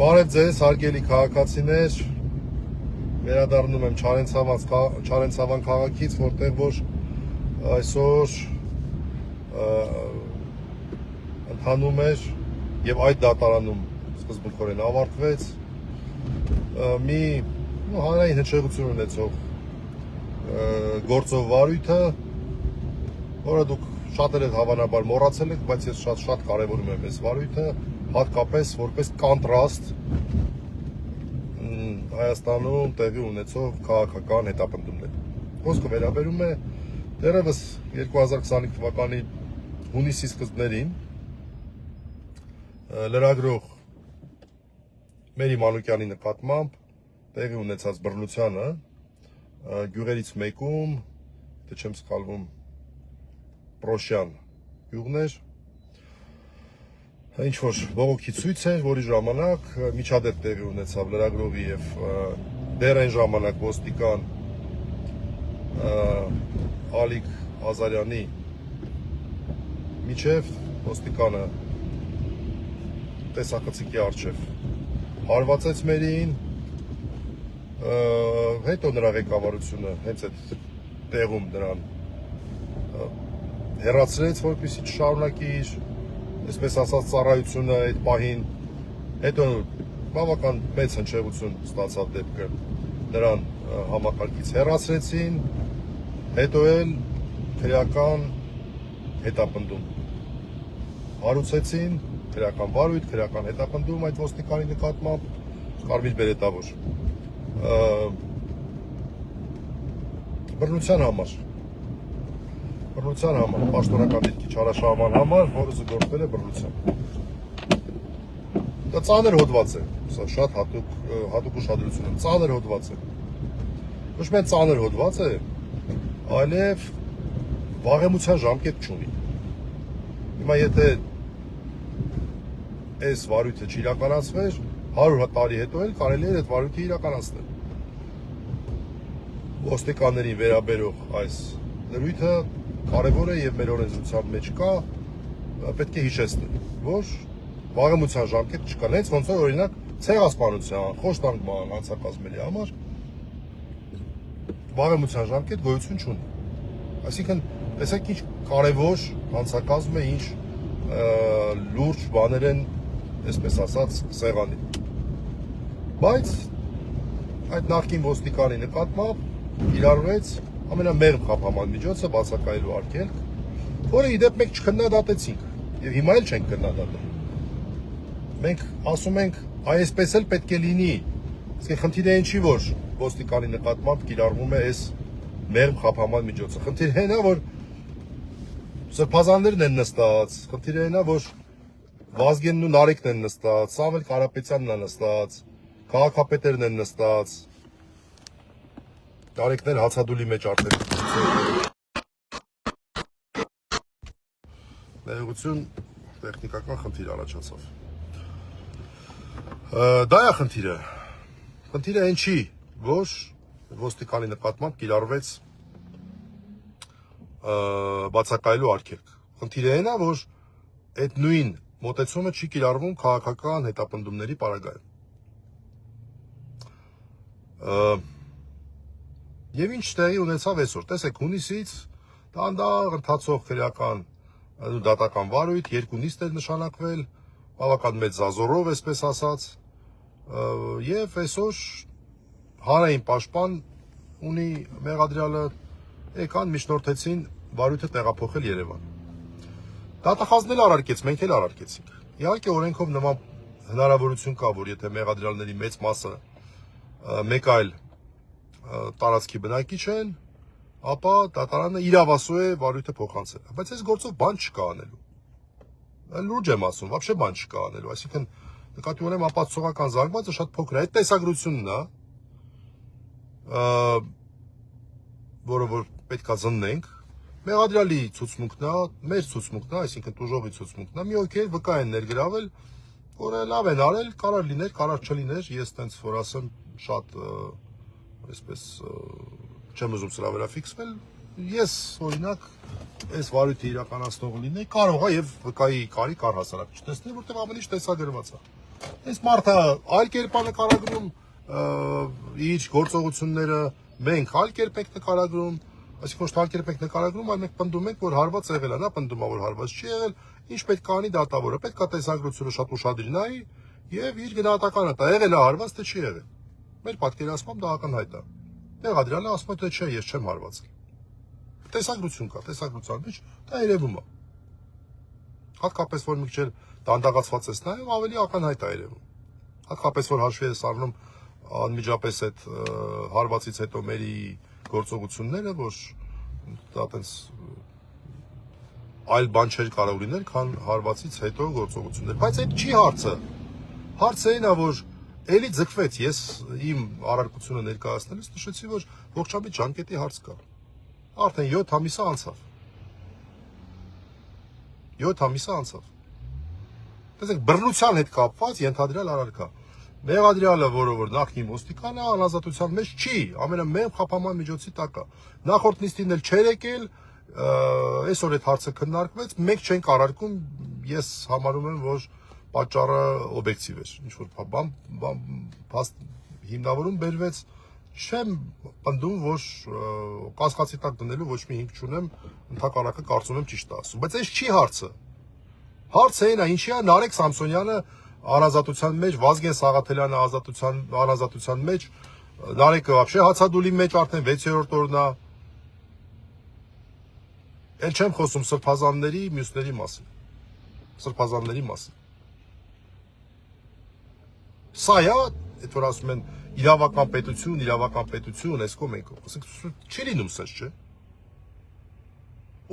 Բարև ձեզ, հարգելի քաղաքացիներ, վերադառնում եմ Չարենցավան քաղաքից, որտեղ որ այսօր ընթանում էր եւ այդ դատարանում սկզբունքորեն ավարտվեց մի հանրային հնչեղություն ունեցող գործով վարույթը, որը դուք շատերը հավանաբար մոռացել եք, բայց ես շատ կարևորում եմ այս վարույթը, հատկապես որպես կոնտրաստ Հայաստանում տեղի ունեցող քաղաքական հետապնդումներ։ Խոսքը վերաբերում է դեռևս 2025 թվականի հունիսի սկզբներին լրագրող Մերի Մանուկյանի նկատմամբ տեղի ունեցած բռնությանը գյուղերից մեկում, եթե չեմ սխալվում, Պրոշյան գյուղն էր, ինչ-որ բողոքի ցույց էր, որի ժամանակ միջադեպ տեղի ունեցավ լրագրողի եւ դեռ այն ժամանակ ոստիկան Ալիկ Ազարյանի միջև ոստիկանը տեսախցիկի առջև հարվածեց Մերիին, հետո նրա ղեկավարությունը հենց այդ տեղում նրան հեռացրեց, որպեսզի չշարունակի իր, այսպես ասած, ծառայությունը այդ պահին, հետո բավական մեծ հնչեղություն ստացավ դեպքը, նրան համակարգից հեռացրեցին, հետո էլ քրեական հետապնդում հարուցեցին, քրեական վարույթ, քրեական հետապնդում այդ ոստիկանի նկատմամբ, կարմիր բերետավոր բռնության համար, պաշտոնական դիրքի չարաշահման համար, որը զուգորդվել է բռնությամբ։ Դա ծանր հոդված է, սա շատ հատուկ ուշադրություն եմ, ծանր հոդված է։ Ոչ միայն ծանր հոդված է, այլև վաղեմության ժամկետ չունի։ Հիմա եթե այս վարույթը չիրականացվեր, 100 տարի հետո էլ կարելի էր այդ վարույթը իրականացնել։ Ոստիկաններին վերաբերող այս դրույթը կարևոր է եւ մեր օրենսդրության մեջ կա, պետք է հիշեցնել, որ վաղեմության ժամկետ չկա, հենց ոնց որ օրինակ ցեղասպանության, խոշտանգման հանցակազմերի համար վաղեմության ժամկետ գոյություն չունի։ Այսինքն, տեսեք ինչ կարևոր հանցակազմ է, ինչ լուրջ բաներ են, այսպես ասած, սեղանին։ Բայց այդ նախկին ոստիկանի նկատմամբ կիրառվեց ամենամեղմ խափաման միջոցը բացակայելու արգելք, որը իդեպ մենք չքննադատեցինք եւ հիմա էլ չենք քննադատում։ Մենք ասում ենք, այսպես էլ պետք է լինի։ Իսկ խնդիրը այն չի, որ ոստիկանի նկատմամբ կիրառվում է այս մեղմ խափաման միջոցը։ Խնդիրը այն է, որ սրբազաններն են նստած, խնդիրը այն է, որ Վազգենն ու Նարեկն են նստած, Սամվել Կարապետյանն է նստած, քաղաքապետերն են նստած, Նարեկն էլ հացադուլի մեջ արդեն ներողություն, տեխնիկական խնդիր առաջացավ։ Դա է խնդիրը։ Խնդիրը այն չի, որ ոստիկանի նկատմամբ կիրառվեց բացակայելու արգելք։ Խնդիրը այն է, որ այդ նույն մոտեցումը չի կիրառվում քաղաքական հետապնդումների պարագայում։ Եվ ինչ տեղի ունեցավ այսօր, տեսեք, հունիսից դանդաղ ընթացող քրեական դատական վարույթ, երկու նիստ էր նշանակվել, բավական մեծ զազորով, այսպես ասած, եւ այսօր հանրային պաշտպան ունի մեղադրյալը, եկան միջնորդեցին վարույթը տեղափոխել Երևան։ Դատախազն էլ առարկեց, մենք էլ առարկեցինք։ Իհարկե օրենքով նման հնարավորություն կա, որ եթե մեղադրյալների մեծ մասը մեկ այլ տարածքի բնակիչ են, ապա դատարանը իրավասու է վարույթը փոխանցել։ Բայց այս գործով բան չկա անելու։ Լուրջ եմ ասում, вообще բան չկա անելու, այսինքն նկատի ունեմ ապացուցողական զանգվածը շատ փոքր է, այդ տեսագրությունն է, որը որ պետքա զննենք, մեղադրյալի ցուցմունքն է, մեր ցուցմունքն է, այսինքն տուժողի ցուցմունքն է, մի ովքեր վկա են ներգրավել, որը լավ են արել, կարող լիներ, կարող չլիներ, ես տենց որ ասեմ, շատ այսպես չեմ ուզում սրա վրա ֆիքսվել, Ես օրինակ այս վարույթը իրականացնող լինեի, կարող է եւ վկայի կարիք առհասարակ չտեսնել, որտեղ ավելի տեսագրված է։ Այս մարդը այլ կերպ է նկարագրում իր գործողությունները, մենք այլ կերպ ենք նկարագրում, այսինքն ոչ թե այլ կերպ ենք նկարագրում, այլ մենք պնդում ենք, որ հարված եղել է, նա պնդում է, որ հարված չի եղել, ինչ պետք է անի դատավորը, պետք է տեսագրությունը շատ ուշադիր նայի եւ իր գնահատականը տա, եղել է հարված, թե չի եղել։ Մեր պատկերացմամբ դա ակնհայտ է։ Մեղադրյալը ասում է, թե չէ, ես չեմ հարվածել։ Տեսագրություն կա, տեսագրության մեջ դա երևում է։ Հատկապես որ մի քիչ դանդաղացված ես նայում, ավելի ակնհայտ է երևում։ Հատկապես որ հաշվի ես առնում անմիջապես այդ հարվածից հետո մերի գործողությունները, որ դա տենց այլ բան չէր կարող լինել, քան հարվածից հետո գործողություններ։ Բայց այդ չի հարցը։ Հարցը այն է, որ էլի ձգվեց, ես իմ առարկությունը ներկայացնելուց նշեցի, որ ողջամիտ ժանկետի հարց կա։ Արդեն 7 ամիսը անցավ։ 7 ամիսը անցավ։ Տեսեք, բռնության հետ կապված ենթադրյալ առարկա։ Մեղադրյալը, որը որ նախնի ոստիկան է, անազատության մեջ չի, ամենամեծ խափանման միջոցի տակ է։ Նախորդ նիստին էլ չէր եկել, այսօր այդ հարցը քննարկվեց, մենք չենք առարկում, ես համարում եմ, որ պատճառը օբյեկտիվ էր, ինչ որ բան հիմնավորում բերվեց, չեմ պնդում, որ կասկածի տակ դնելու ոչ մի հիմք չունեմ, ընդհակառակը կարծում եմ ճիշտ է ասում, բայց այս չի հարցը։ Հարցը այն է, ինչի է Նարեկ Սամսոնյանը անազատության մեջ, Վազգեն Սաղաթելյանը անազատության մեջ, Նարեկը вообще հացադուլի մեջ արդեն 6-րդ օրն է։ Էլ չեմ խոսում սրբազանների, մյուսների մասին։ Սրբազանների մասին։ Սա է, այդ որ ասում են իրավական պետություն, այս կողմ ենք, ասենք չի լինում սենց, չէ։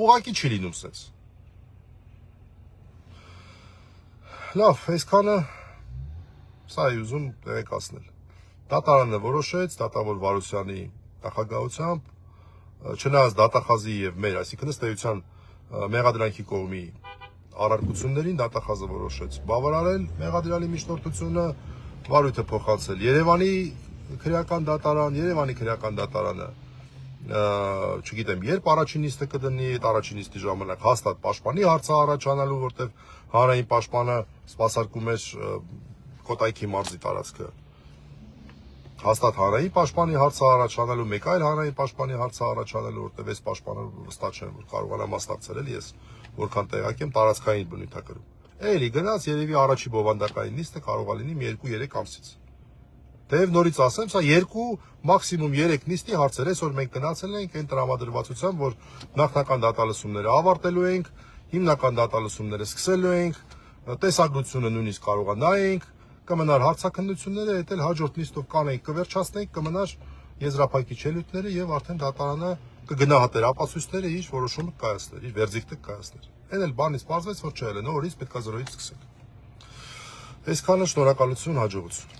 Ուղղակի չի լինում սենց։ Լավ, այսքանը սա է ուզում տեղեկացնել։ Դատարանը որոշեց դատավոր Վարուզյանի նախագահությամբ, չնայած դատախազի եւ մեր, այսինքն ըստ էության մեղադրանքի կողմի առարկություններին դատախազը որոշեց բավարարել մեղադրյալի միջնորդությունը, վարույթը փոխանցել Երևանի քրեական դատարանը, չգիտեմ, երբ առաջին նիստը կդնի, այդ առաջին նիստի ժամանակ հաստատ պաշտպանի հարցը առաջանալու, որտեղ հանրային պաշտպանը սպասարկում էր Կոտայքի մարզի տարածքը։ Հաստատ հանրային պաշտպանի հարցը առաջանալու, մեկ այլ հանրային պաշտպանի հարցը առաջանալու, որտեղ այս պաշտպանը վստահ չեմ, որ կարողանա մասնակցել ես, որքան տեղակ եմ տարածքային բնույթակրում։ Էլի գնաց երևի առաջի բովանդակային նիստը կարող է լինի մի 2-3 ամսից։ Թեև նորից ասեմ, սա 2, մաքսիմում 3 նիստի հարցեր է, այսօր մենք գնացել ենք այն տրամադրվածությամբ, որ նախնական դատալսումները ավարտելու ենք, հիմնական դատալսումները սկսելու ենք, տեսագրությունը նույնիսկ կարող է նայենք, կմնար հարցաքննությունները, այդ էլ հաջորդ նիստով կանենք, կվերջացնենք, կմնար եզրափակիչ ելույթները եւ արդեն դատարանը կգնահատեր ապացույցները, իր որոշումը կայացներ, իր վերդիկտը կայացներ։ Այն էլ բանից պարզվեց, որ չէ, նորից պետք է 0-ից սկսենք։ Այսքանը, շնորհակալություն, հաջողություն։